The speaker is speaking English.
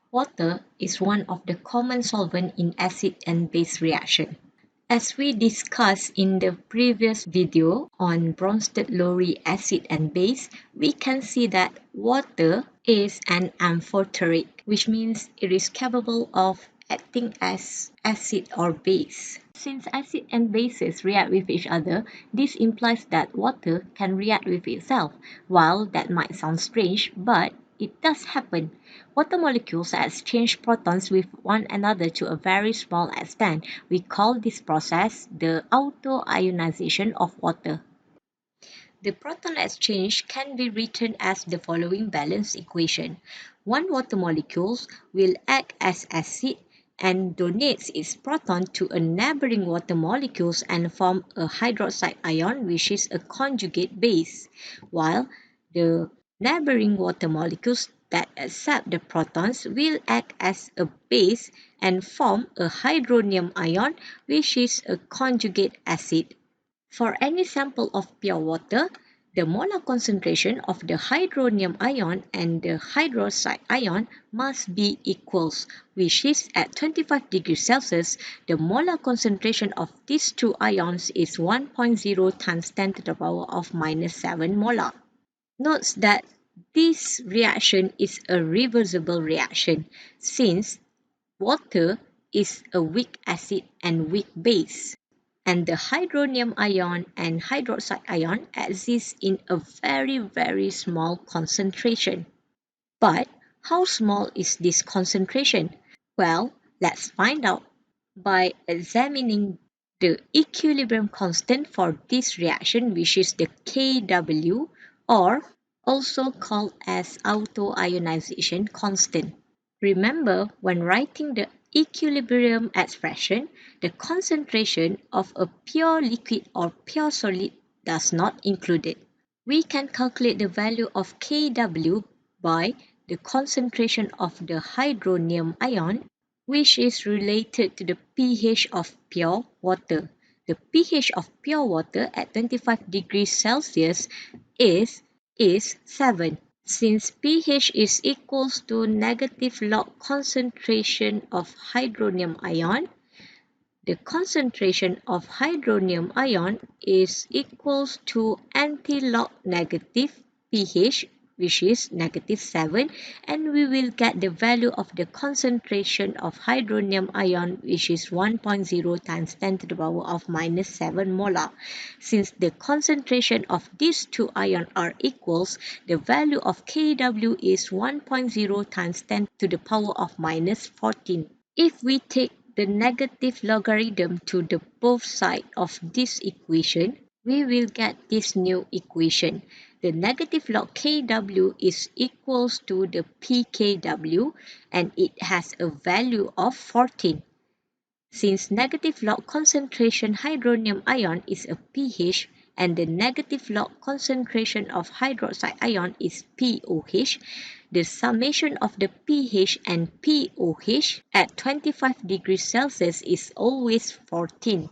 Water is one of the common solvents in acid and base reaction. As we discussed in the previous video on Bronsted-Lowry acid and base, we can see that water is an amphoteric, which means it is capable of acting as acid or base. Since acid and bases react with each other, this implies that water can react with itself. While that might sound strange, but it does happen. Water molecules exchange protons with one another to a very small extent. We call this process the autoionization of water. The proton exchange can be written as the following balance equation. One water molecule will act as acid and donates its proton to a neighboring water molecule and form a hydroxide ion, which is a conjugate base, while the neighboring water molecules that accept the protons will act as a base and form a hydronium ion, which is a conjugate acid. For any sample of pure water, the molar concentration of the hydronium ion and the hydroxide ion must be equals, which is at 25 degrees Celsius, the molar concentration of these two ions is 1.0 times 10 to the power of minus 7 molar. Note that this reaction is a reversible reaction since water is a weak acid and weak base, and the hydronium ion and hydroxide ion exist in a very small concentration. But how small is this concentration? Well, let's find out by examining the equilibrium constant for this reaction, which is the Kw, or also called as autoionization constant. Remember, when writing the equilibrium expression, the concentration of a pure liquid or pure solid does not include it. We can calculate the value of Kw by the concentration of the hydronium ion, which is related to the pH of pure water. The pH of pure water at 25 degrees Celsius is 7. Since pH is equals to negative log concentration of hydronium ion, the concentration of hydronium ion is equals to anti-log negative pH, which is negative 7, and we will get the value of the concentration of hydronium ion, which is 1.0 times 10 to the power of minus 7 molar. Since the concentration of these two ions are equals, the value of Kw is 1.0 times 10 to the power of minus 14. If we take the negative logarithm to the both sides of this equation, we will get this new equation. The negative log Kw is equals to the pKw, and it has a value of 14. Since negative log concentration hydronium ion is a pH and the negative log concentration of hydroxide ion is pOH, the summation of the pH and pOH at 25 degrees Celsius is always 14.